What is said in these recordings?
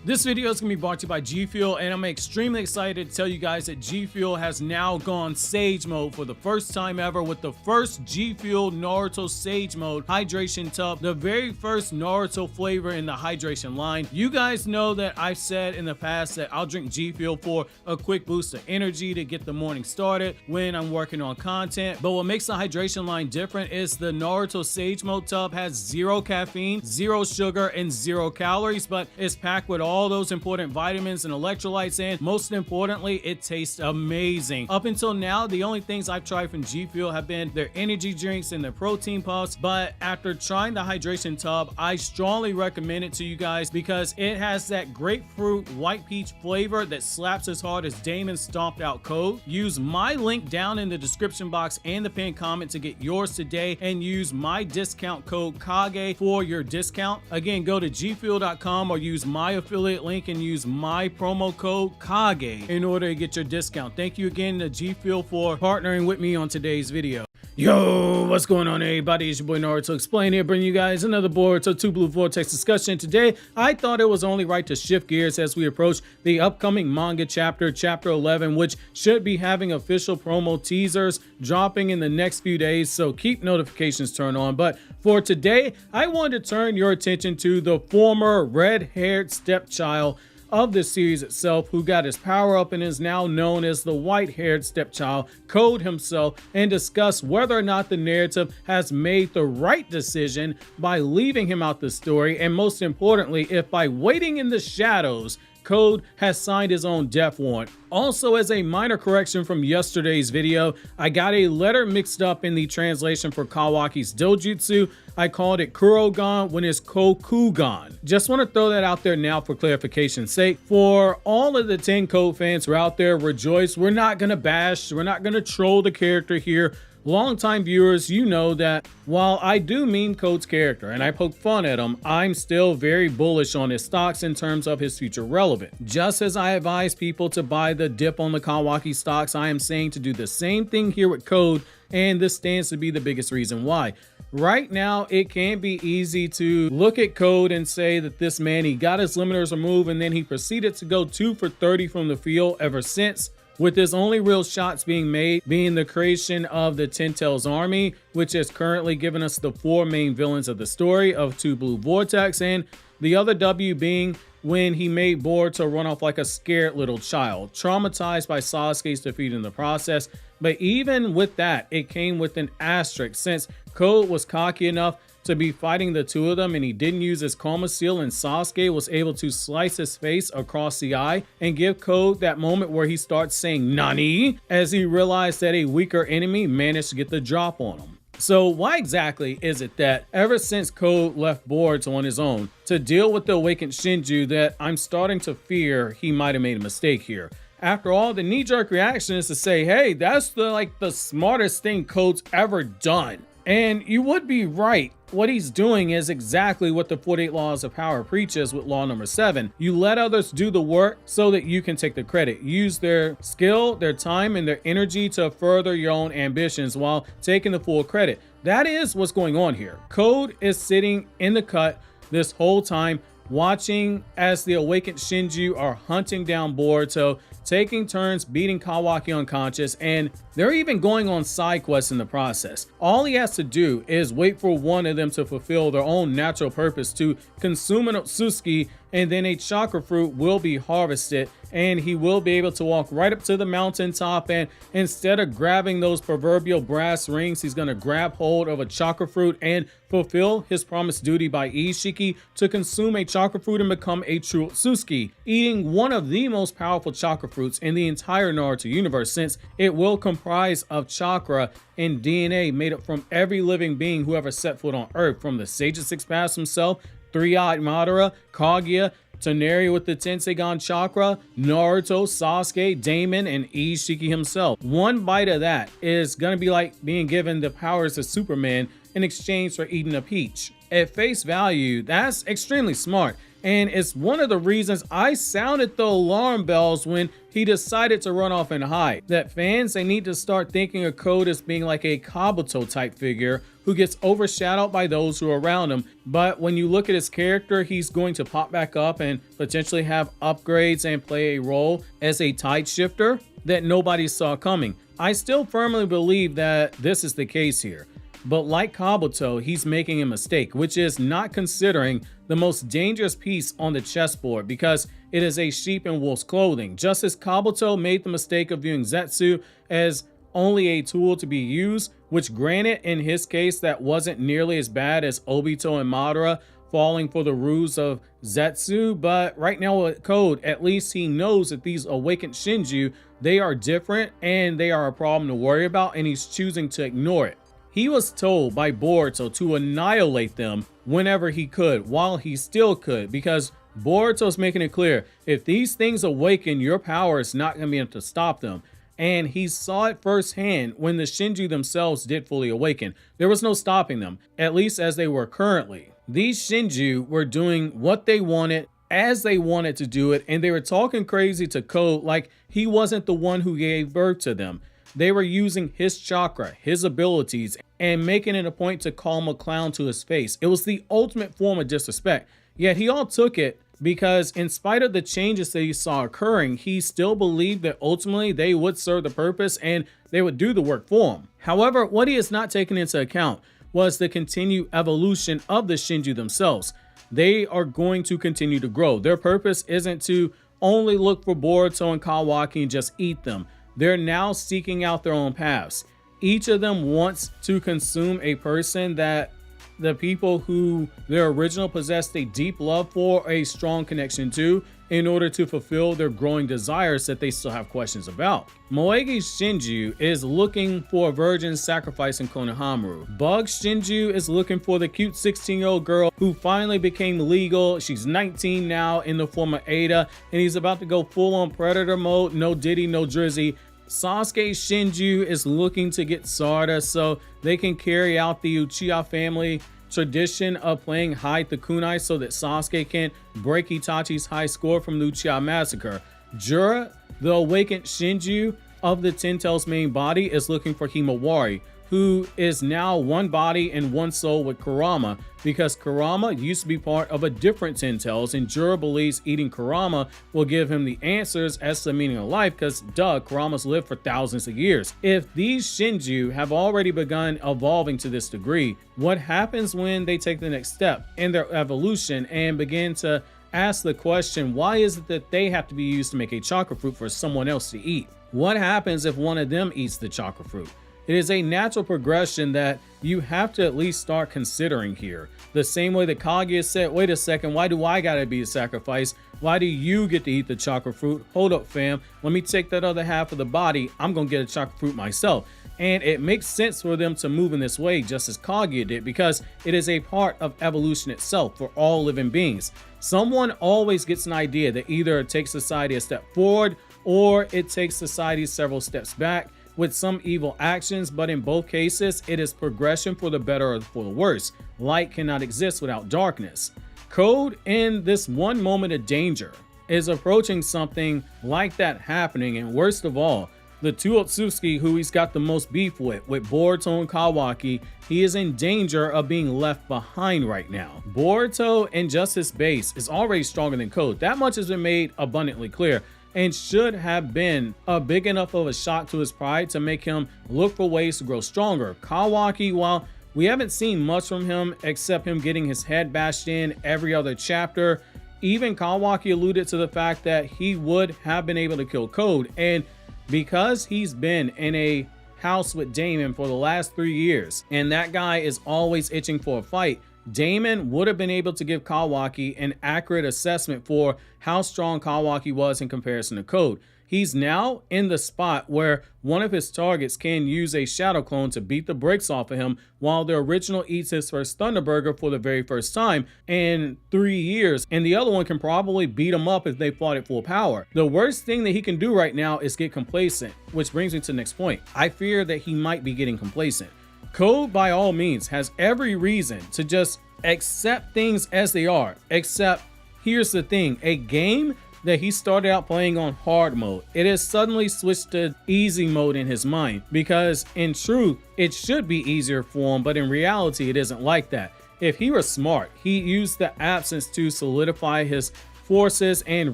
This video is going to be brought to you by G Fuel, and I'm extremely excited to tell you guys that G Fuel has now gone Sage Mode for the first time ever with the first G Fuel Naruto Sage Mode hydration tub, the very first Naruto flavor in the hydration line. You guys know that I've said in the past that I'll drink G Fuel for a quick boost of energy to get the morning started when I'm working on content. But what makes the hydration line different is the Naruto Sage Mode tub has 0 caffeine, 0 sugar, and 0 calories, but it's packed with all those important vitamins and electrolytes, and most importantly, it tastes amazing. Up until now, the only things I've tried from G Fuel have been their energy drinks and their protein puffs, but after trying the hydration tub, I strongly recommend it to you guys because it has that grapefruit white peach flavor that slaps as hard as Damon stomped out code. Use my link down in the description box and the pinned comment to get yours today, and use my discount code KAGE for your discount. Again, go to gfuel.com or use my affiliate link and use my promo code KAGE in order to get your discount. Thank you again to G Fuel for partnering with me on today's video. Yo, what's going on, everybody? It's your boy Naruto Explain here, bringing you guys another Boruto 2 Blue Vortex discussion. Today, I thought it was only right to shift gears as we approach the upcoming manga chapter 11, which should be having official promo teasers dropping in the next few days, so keep notifications turned on. But for today, I wanted to turn your attention to the former red-haired stepchild of the series itself, who got his power up and is now known as the white-haired stepchild, Code himself, and discuss whether or not the narrative has made the right decision by leaving him out the story, and most importantly, if by waiting in the shadows, Code has signed his own death warrant. Also, as a minor correction from yesterday's video, I got a letter mixed up in the translation for Kawaki's dojutsu. I called it Kurogan when it's Kokugan. Just want to throw that out there now for clarification's sake. For all of the 10 Code fans who are out there, rejoice. We're not going to bash, we're not going to troll the character here. Longtime viewers, you know that while I do meme Code's character and I poke fun at him, I'm still very bullish on his stocks in terms of his future relevance. Just as I advise people to buy the dip on the Kawaki stocks, I am saying to do the same thing here with Code, and this stands to be the biggest reason why. Right now, it can be easy to look at Code and say that this man, he got his limiters removed and then he proceeded to go 2 for 30 from the field ever since, with his only real shots being made being the creation of the Ten Tails army, which has currently given us the 4 main villains of the story of 2 Blue Vortex, and the other W being when he made Boruto run off like a scared little child, traumatized by Sasuke's defeat in the process. But even with that, it came with an asterisk, since Code was cocky enough to be fighting the 2 of them and he didn't use his Coma Seal, and Sasuke was able to slice his face across the eye and give Code that moment where he starts saying "Nani" as he realized that a weaker enemy managed to get the drop on him. So why exactly is it that ever since Code left Boruto on his own to deal with the awakened Shinjuu that I'm starting to fear he might have made a mistake here? After all, the knee-jerk reaction is to say, hey, that's the smartest thing Code's ever done. And you would be right. What he's doing is exactly what the 48 Laws of Power preaches with law number 7. You let others do the work so that you can take the credit. Use their skill, their time, and their energy to further your own ambitions while taking the full credit. That is what's going on here. Code is sitting in the cut this whole time, watching as the awakened Shinjuu are hunting down Boruto, taking turns beating Kawaki unconscious, and they're even going on side quests in the process. All he has to do is wait for one of them to fulfill their own natural purpose to consume an Otsutsuki, and then a chakra fruit will be harvested and he will be able to walk right up to the mountaintop, and instead of grabbing those proverbial brass rings, he's going to grab hold of a chakra fruit and fulfill his promised duty by Ishiki to consume a chakra fruit and become a true Otsutsuki, eating one of the most powerful chakra fruits in the entire Naruto universe, since it will comprise of chakra and DNA made up from every living being who ever set foot on Earth, from the Sage of Six Paths himself, Three-Eyed Madara, Kaguya, Toneri with the Tenseigan chakra, Naruto, Sasuke, Damon, and Ishiki himself. One bite of that is gonna be like being given the powers of Superman in exchange for eating a peach. At face value, that's extremely smart. And it's one of the reasons I sounded the alarm bells when he decided to run off and hide. That fans, they need to start thinking of Code as being like a Kabuto type figure who gets overshadowed by those who are around him. But when you look at his character, he's going to pop back up and potentially have upgrades and play a role as a tide shifter that nobody saw coming. I still firmly believe that this is the case here. But like Kabuto, he's making a mistake, which is not considering the most dangerous piece on the chessboard because it is a sheep in wolf's clothing. Just as Kabuto made the mistake of viewing Zetsu as only a tool to be used, which granted in his case that wasn't nearly as bad as Obito and Madara falling for the ruse of Zetsu, but right now with Code, at least he knows that these awakened Shinjuu, they are different and they are a problem to worry about, and he's choosing to ignore it. He was told by Boruto to annihilate them whenever he could, while he still could, because Boruto's making it clear, if these things awaken, your power is not going to be able to stop them. And he saw it firsthand when the Shinjuu themselves did fully awaken. There was no stopping them, at least as they were currently. These Shinjuu were doing what they wanted, as they wanted to do it, and they were talking crazy to Code like he wasn't the one who gave birth to them. They were using his chakra, his abilities, and making it a point to call him a clown to his face. It was the ultimate form of disrespect. Yet he all took it because in spite of the changes that he saw occurring, he still believed that ultimately they would serve the purpose and they would do the work for him. However, what he has not taken into account was the continued evolution of the Shinjuu themselves. They are going to continue to grow. Their purpose isn't to only look for Boruto and Kawaki and just eat them. They're now seeking out their own paths. Each of them wants to consume a person that the people who their original possessed a deep love for, a strong connection to, in order to fulfill their growing desires that they still have questions about. Moegi's Shinjuu is looking for a virgin sacrifice in Konohamaru. Bug's Shinjuu is looking for the cute 16-year-old girl who finally became legal. She's 19 now in the form of Ada, and he's about to go full-on predator mode, no Diddy, no Drizzy. Sasuke's Shinjuu is looking to get Sarada so they can carry out the Uchiha family tradition of playing hide the kunai so that Sasuke can break Itachi's high score from the Uchiha massacre. Jura, the awakened Shinjuu of the Ten Tails main body, is looking for Himawari, who is now one body and one soul with Kurama, because Kurama used to be part of a different Ten Tails, and Jura believes eating Kurama will give him the answers as to the meaning of life, because duh, Kurama's lived for thousands of years. If these Shinjuu have already begun evolving to this degree, what happens when they take the next step in their evolution and begin to ask the question, why is it that they have to be used to make a chakra fruit for someone else to eat? What happens if one of them eats the chakra fruit? It is a natural progression that you have to at least start considering here. The same way that Kaguya said, wait a second, why do I gotta be a sacrifice? Why do you get to eat the chakra fruit? Hold up, fam. Let me take that other half of the body. I'm gonna get a chakra fruit myself. And it makes sense for them to move in this way, just as Kaguya did, because it is a part of evolution itself for all living beings. Someone always gets an idea that either takes society a step forward or it takes society several steps back with some evil actions, but in both cases, it is progression for the better or for the worse. Light cannot exist without darkness. Code, in this one moment of danger, is approaching something like that happening, and worst of all, the two Otsutsuki who he's got the most beef with Boruto and Kawaki, he is in danger of being left behind right now. Boruto and just his base is already stronger than Code. That much has been made abundantly clear, and should have been a big enough of a shock to his pride to make him look for ways to grow stronger. Kawaki, while we haven't seen much from him except him getting his head bashed in every other chapter, even Kawaki alluded to the fact that he would have been able to kill Code, and because he's been in a house with Damon for the last 3 years, and that guy is always itching for a fight, Damon would have been able to give Kawaki an accurate assessment for how strong Kawaki was in comparison to Code. He's now in the spot where one of his targets can use a shadow clone to beat the brakes off of him, while the original eats his first Thunderburger for the very first time in 3 years, and the other one can probably beat him up if they fought at full power. The worst thing that he can do right now is get complacent, which brings me to the next point. I fear that he might be getting complacent. Code, by all means, has every reason to just accept things as they are, except Here's the thing, a game that he started out playing on hard mode, it has suddenly switched to easy mode in his mind, because in truth, it should be easier for him, but in reality, it isn't like that. If he were smart, he used the absence to solidify his forces and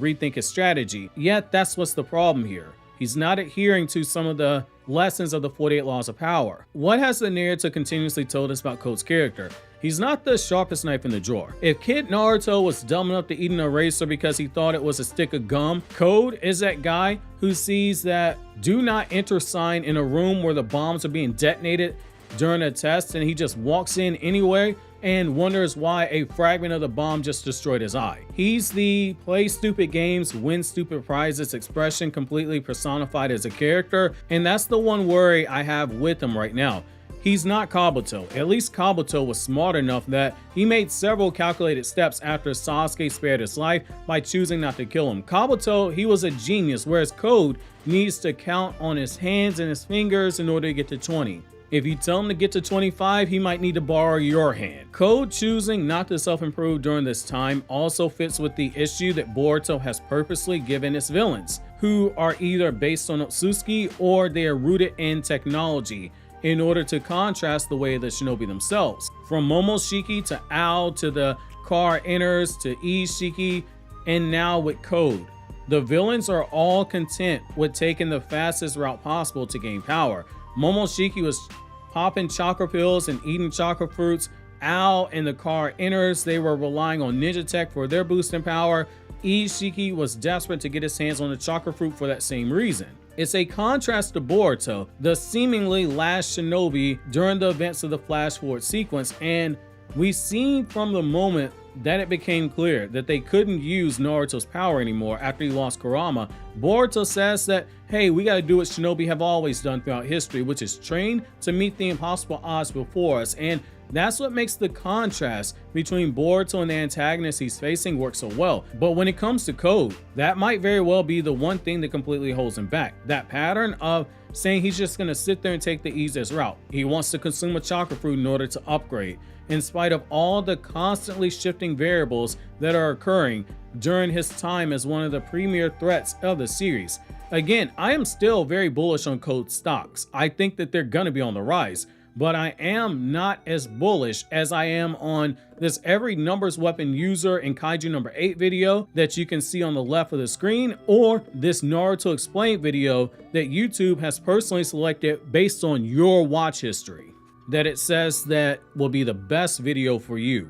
rethink his strategy. Yet that's what's the problem here. He's not adhering to some of the lessons of the 48 Laws of Power. What has the narrative continuously told us about Code's character? He's not the sharpest knife in the drawer. If Kid Naruto was dumb enough to eat an eraser because he thought it was a stick of gum, Code is that guy who sees that do not enter sign in a room where the bombs are being detonated during a test, and he just walks in anyway and wonders why a fragment of the bomb just destroyed his eye. He's the play stupid games, win stupid prizes expression completely personified as a character, and that's the one worry I have with him right now. He's not Kabuto. At least Kabuto was smart enough that he made several calculated steps after Sasuke spared his life by choosing not to kill him. Kabuto, he was a genius, whereas Code needs to count on his hands and his fingers in order to get to 20. If you tell him to get to 25, he might need to borrow your hand. Code choosing not to self-improve during this time also fits with the issue that Boruto has purposely given its villains, who are either based on Otsutsuki or they are rooted in technology, in order to contrast the way of the shinobi themselves. From Momoshiki to Ao to the car inners to Ishiki, and now with Code. The villains are all content with taking the fastest route possible to gain power. Momoshiki was popping chakra pills and eating chakra fruits. Ao and the car inners, they were relying on ninja tech for their boost in power. Ishiki was desperate to get his hands on the chakra fruit for that same reason. It's a contrast to Boruto, the seemingly last shinobi during the events of the flash forward sequence, and we seen from the moment that it became clear that they couldn't use Naruto's power anymore after he lost Kurama. Boruto says that, hey, we gotta do what shinobi have always done throughout history, which is train to meet the impossible odds before us, and that's what makes the contrast between Boruto and the antagonist he's facing work so well. But when it comes to Code, that might very well be the one thing that completely holds him back. That pattern of saying he's just gonna sit there and take the easiest route. He wants to consume a chakra fruit in order to upgrade, in spite of all the constantly shifting variables that are occurring during his time as one of the premier threats of the series. Again, I am still very bullish on Code stocks. I think that they're gonna be on the rise, but I am not as bullish as I am on this every numbers weapon user in Kaiju number 8 video that you can see on the left of the screen, or this Naruto explained video that YouTube has personally selected based on your watch history, that it says that will be the best video for you.